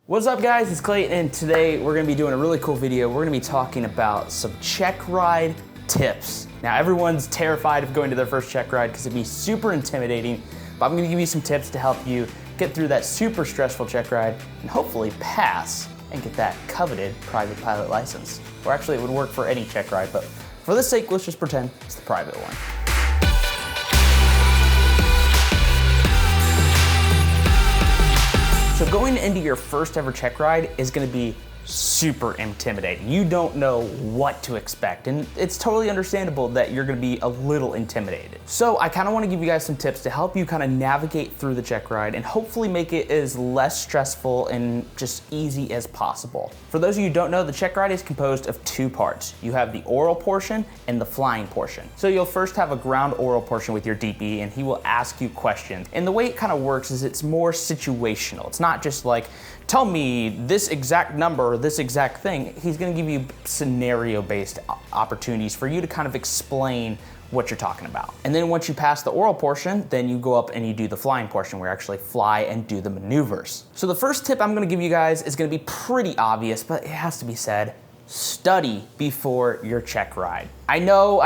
What's up guys, it's Clayton, and today we're gonna be doing a really cool video. We're gonna be talking about some Checkride tips. Now everyone's terrified of going to their first Checkride because it'd be super intimidating, but I'm gonna give you some tips to help you get through that super stressful Checkride and hopefully pass and get that coveted private pilot license. Or actually it would work for any Checkride, but for this sake, let's just pretend it's the private one. So going into your first ever Checkride is gonna be super intimidating. You don't know what to expect, and it's totally understandable that you're gonna be a little intimidated. So I kinda wanna give you guys some tips to help you kinda navigate through the Checkride and hopefully make it as less stressful and just easy as possible. For those of you who don't know, the Checkride is composed of two parts. You have the oral portion and the flying portion. So you'll first have a ground oral portion with your DP, and he will ask you questions. And the way it kinda works is it's more situational. It's not just like, tell me this exact number, this exact thing. He's gonna give you scenario-based opportunities for you to kind of explain what you're talking about. And then once you pass the oral portion, then you go up and you do the flying portion where you actually fly and do the maneuvers. So the first tip I'm gonna give you guys is gonna be pretty obvious, but it has to be said. Study before your Checkride. I know,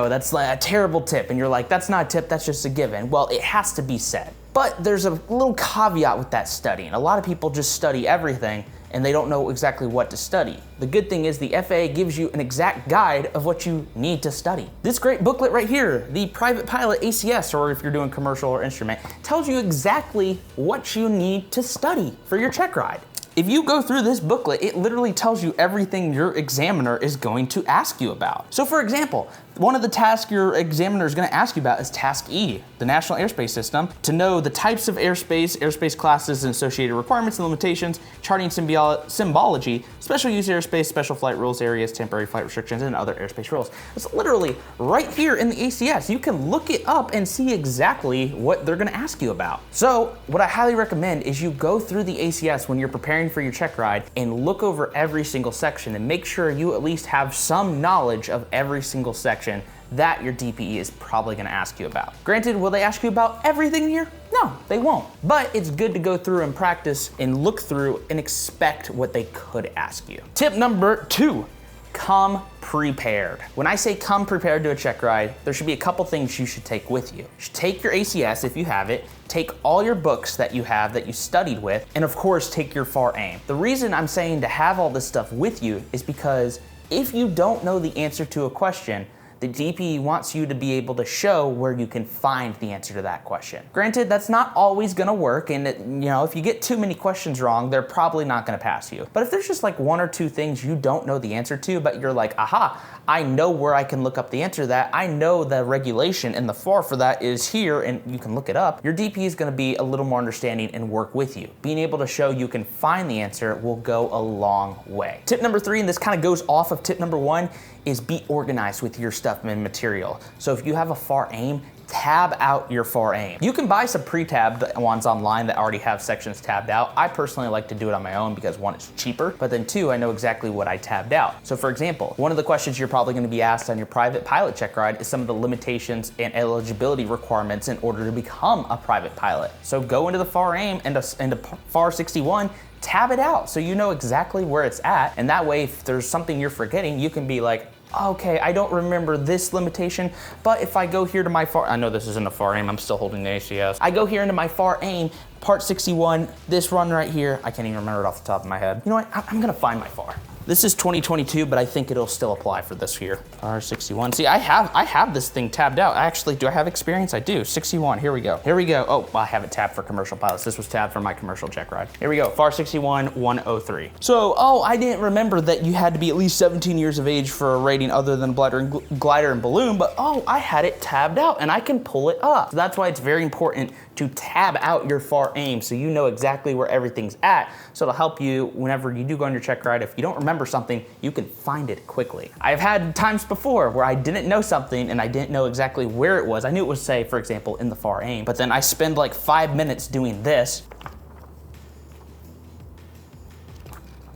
that's like a terrible tip, and you're like, that's not a tip, that's just a given. Well, it has to be said. But there's a little caveat with that studying. A lot of people just study everything and they don't know exactly what to study. The good thing is the FAA gives you an exact guide of what you need to study. This great booklet right here, the Private Pilot ACS, or if you're doing commercial or instrument, tells you exactly what you need to study for your Checkride. If you go through this booklet, it literally tells you everything your examiner is going to ask you about. So for example, one of the tasks your examiner is gonna ask you about is Task E, the National Airspace System, to know the types of airspace, airspace classes and associated requirements and limitations, charting symbology, special use airspace, special flight rules, areas, temporary flight restrictions, and other airspace rules. It's literally right here in the ACS. You can look it up and see exactly what they're gonna ask you about. So what I highly recommend is you go through the ACS when you're preparing for your Checkride and look over every single section and make sure you at least have some knowledge of every single section that your DPE is probably gonna ask you about. Granted, will they ask you about everything here? No, they won't. But it's good to go through and practice and look through and expect what they could ask you. Tip number 2, come prepared. When I say come prepared to a Checkride, there should be a couple things you should take with you. You should take your ACS if you have it, take all your books that you have that you studied with, and of course take your FAR aim. The reason I'm saying to have all this stuff with you is because if you don't know the answer to a question, the DPE wants you to be able to show where you can find the answer to that question. Granted, that's not always gonna work, and if you get too many questions wrong, they're probably not gonna pass you. But if there's just like one or two things you don't know the answer to, but you're like, aha, I know where I can look up the answer to that, I know the regulation and the FAR for that is here, and you can look it up, your DPE is gonna be a little more understanding and work with you. Being able to show you can find the answer will go a long way. Tip number 3, and this kind of goes off of tip number 1, is be organized with your stuff and material. So if you have a FAR aim, tab out your FAR aim. You can buy some pre-tabbed ones online that already have sections tabbed out. I personally like to do it on my own because 1, it's cheaper, but then 2, I know exactly what I tabbed out. So for example, one of the questions you're probably gonna be asked on your private pilot Checkride is some of the limitations and eligibility requirements in order to become a private pilot. So go into the FAR aim and into FAR 61, tab it out so you know exactly where it's at, and that way if there's something you're forgetting, you can be like, okay, I don't remember this limitation, but if I go here to my FAR, I know this isn't a FAR aim, I'm still holding the ACS. I go here into my FAR aim, part 61, this run right here, I can't even remember it off the top of my head. You know what, I'm gonna find my FAR. This is 2022, but I think it'll still apply for this year. R61. See, I have this thing tabbed out. Actually, do I have experience? I do. 61. Here we go. Here we go. Oh, I have it tabbed for commercial pilots. This was tabbed for my commercial Checkride. Here we go. FAR 61 103. So, I didn't remember that you had to be at least 17 years of age for a rating other than glider and balloon, but I had it tabbed out and I can pull it up. So that's why it's very important to tab out your FAR aim so you know exactly where everything's at. So it'll help you whenever you do go on your Checkride. If you don't remember something, you can find it quickly. I've had times before where I didn't know something and I didn't know exactly where it was. I knew it was, say, for example, in the FAR aim, but then I spend like 5 minutes doing this,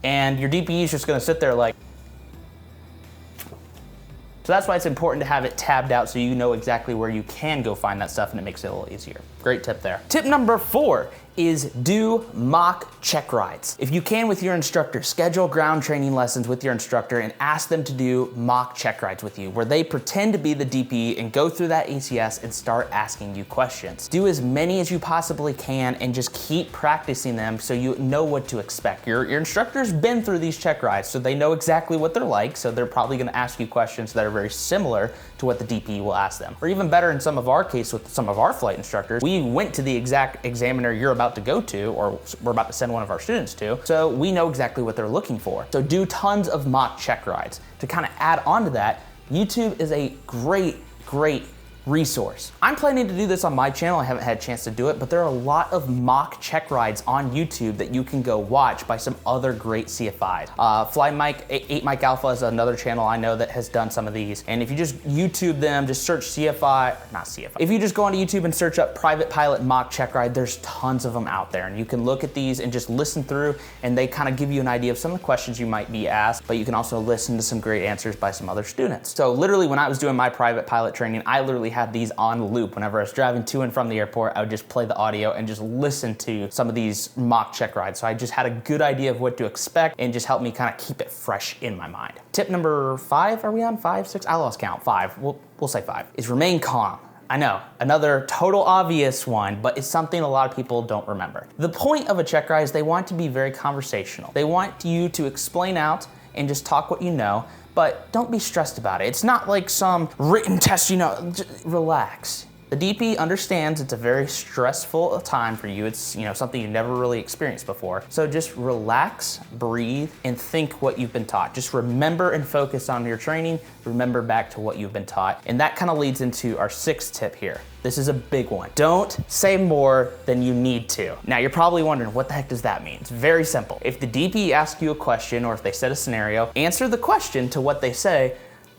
and your DPE is just gonna sit there like, So that's why it's important to have it tabbed out so you know exactly where you can go find that stuff, and it makes it a little easier. Great tip there. Tip number 4 is do mock check rides. If you can with your instructor, schedule ground training lessons with your instructor and ask them to do mock check rides with you, where they pretend to be the DP and go through that ACS and start asking you questions. Do as many as you possibly can and just keep practicing them so you know what to expect. Your instructor's been through these check rides, so they know exactly what they're like, so they're probably gonna ask you questions that are very similar to what the DP will ask them. Or even better in some of our case with some of our flight instructors, we went to the exact examiner you're about to go to, or we're about to send one of our students to, so we know exactly what they're looking for. So do tons of mock check rides. To kind of add on to that, YouTube is a great resource. I'm planning to do this on my channel. I haven't had a chance to do it, but there are a lot of mock check rides on YouTube that you can go watch by some other great CFIs. Fly Mike, 8 Mike Alpha is another channel I know that has done some of these. And if you just YouTube them, just search CFI, not CFI. If you just go onto YouTube and search up private pilot mock check ride, there's tons of them out there. And you can look at these and just listen through, and they kind of give you an idea of some of the questions you might be asked, but you can also listen to some great answers by some other students. So literally when I was doing my private pilot training, I literally had these on loop. Whenever I was driving to and from the airport, I would just play the audio and just listen to some of these mock check rides. So I just had a good idea of what to expect and just helped me kind of keep it fresh in my mind. Tip number 5, are we on 5, 6? I lost count, 5, we'll say 5, is remain calm. I know, another total obvious one, but it's something a lot of people don't remember. The point of a check ride is they want to be very conversational. They want you to explain out and just talk what you know, but don't be stressed about it. It's not like some written test, just relax. The DP understands it's a very stressful time for you. It's something you've never really experienced before. So just relax, breathe, and think what you've been taught. Just remember and focus on your training. Remember back to what you've been taught. And that kind of leads into our 6th tip here. This is a big one. Don't say more than you need to. Now you're probably wondering, what the heck does that mean? It's very simple. If the DP asks you a question or if they set a scenario, answer the question to what they say,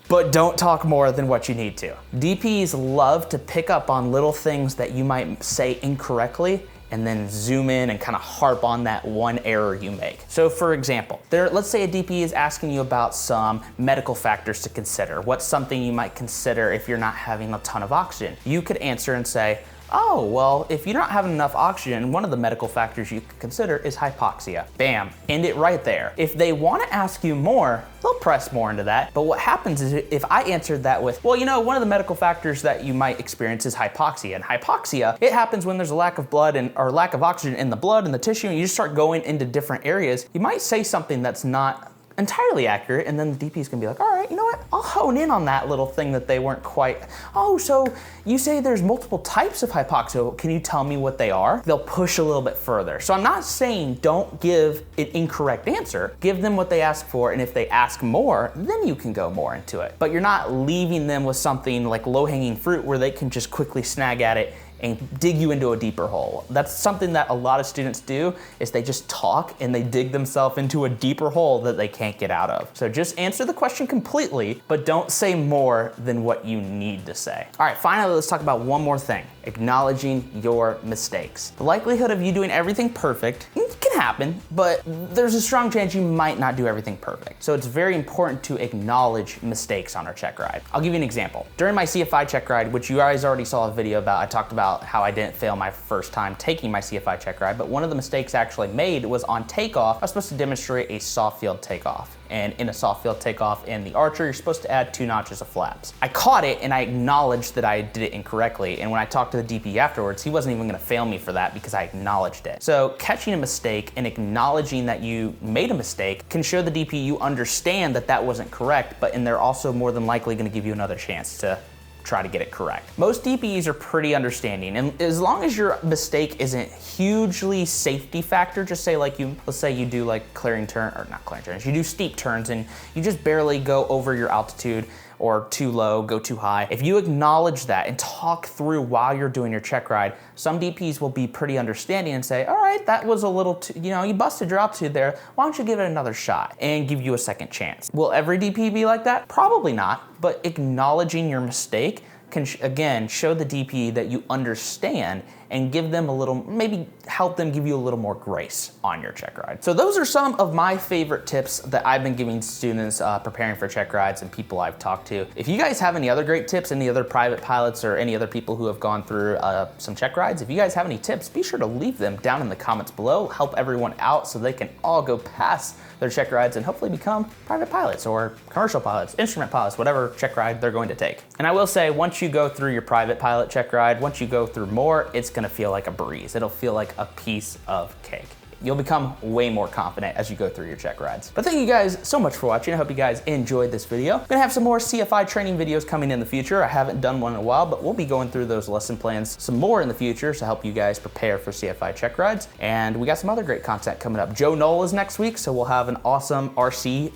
but don't talk more than what you need to. DPs love to pick up on little things that you might say incorrectly and then zoom in and kind of harp on that one error you make. So for example, let's say a DP is asking you about some medical factors to consider. What's something you might consider if you're not having a ton of oxygen? You could answer and say, oh, well, if you're not having enough oxygen, one of the medical factors you could consider is hypoxia. Bam, end it right there. If they want to ask you more, they'll press more into that. But what happens is if I answered that with, well, one of the medical factors that you might experience is hypoxia. And hypoxia, it happens when there's a lack of blood or lack of oxygen in the blood and the tissue, and you just start going into different areas. You might say something that's not entirely accurate, and then the DP is gonna be like, all right, you know what? I'll hone in on that little thing that they weren't quite, oh, so you say there's multiple types of hypoxia, can you tell me what they are? They'll push a little bit further. So I'm not saying don't give an incorrect answer, give them what they ask for, and if they ask more, then you can go more into it. But you're not leaving them with something like low-hanging fruit where they can just quickly snag at it and dig you into a deeper hole. That's something that a lot of students do, is they just talk and they dig themselves into a deeper hole that they can't get out of. So just answer the question completely, but don't say more than what you need to say. All right, finally, let's talk about one more thing, acknowledging your mistakes. The likelihood of you doing everything perfect can happen, but there's a strong chance you might not do everything perfect. So it's very important to acknowledge mistakes on our check ride. I'll give you an example. During my CFI check ride, which you guys already saw a video about, I talked about how I didn't fail my first time taking my CFI check ride, but one of the mistakes I actually made was on takeoff. I was supposed to demonstrate a soft field takeoff. And in a soft field takeoff in the Archer, you're supposed to add 2 notches of flaps. I caught it and I acknowledged that I did it incorrectly. And when I talked to the DP afterwards, he wasn't even gonna fail me for that because I acknowledged it. So catching a mistake and acknowledging that you made a mistake can show the DP you understand that that wasn't correct, and they're also more than likely gonna give you another chance to try to get it correct. Most DPs are pretty understanding, and as long as your mistake isn't hugely safety factor, just say like let's say you do like clearing turn, or not clearing turns, you do steep turns and you just barely go over your altitude or too low, go too high. If you acknowledge that and talk through while you're doing your check ride, some DPs will be pretty understanding and say, all right, that was a little too, you busted your altitude there. Why don't you give it another shot and give you a second chance? Will every DP be like that? Probably not, but acknowledging your mistake can, again, show the DP that you understand and give them a little, maybe help them give you a little more grace on your check ride. So those are some of my favorite tips that I've been giving students preparing for check rides and people I've talked to. If you guys have any other great tips, any other private pilots or any other people who have gone through some check rides, if you guys have any tips, be sure to leave them down in the comments below. Help everyone out so they can all go past their check rides and hopefully become private pilots or commercial pilots, instrument pilots, whatever check ride they're going to take. And I will say, once you go through your private pilot check ride, once you go through more, it's gonna feel like a breeze. It'll feel like a piece of cake. You'll become way more confident as you go through your check rides. But thank you guys so much for watching. I hope you guys enjoyed this video. I'm gonna have some more CFI training videos coming in the future. I haven't done one in a while, but we'll be going through those lesson plans some more in the future to help you guys prepare for CFI check rides. And we got some other great content coming up. Joe Knoll is next week, so we'll have an awesome RC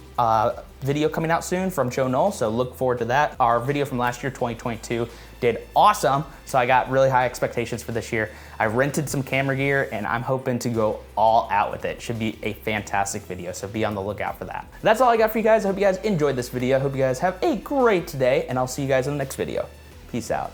video coming out soon from Joe Knoll, so look forward to that. Our video from last year, 2022, did awesome, so I got really high expectations for this year. I rented some camera gear and I'm hoping to go all out with it. Should be a fantastic video, so be on the lookout for that. That's all I got for you guys. I hope you guys enjoyed this video. I hope you guys have a great day, and I'll see you guys in the next video. Peace out.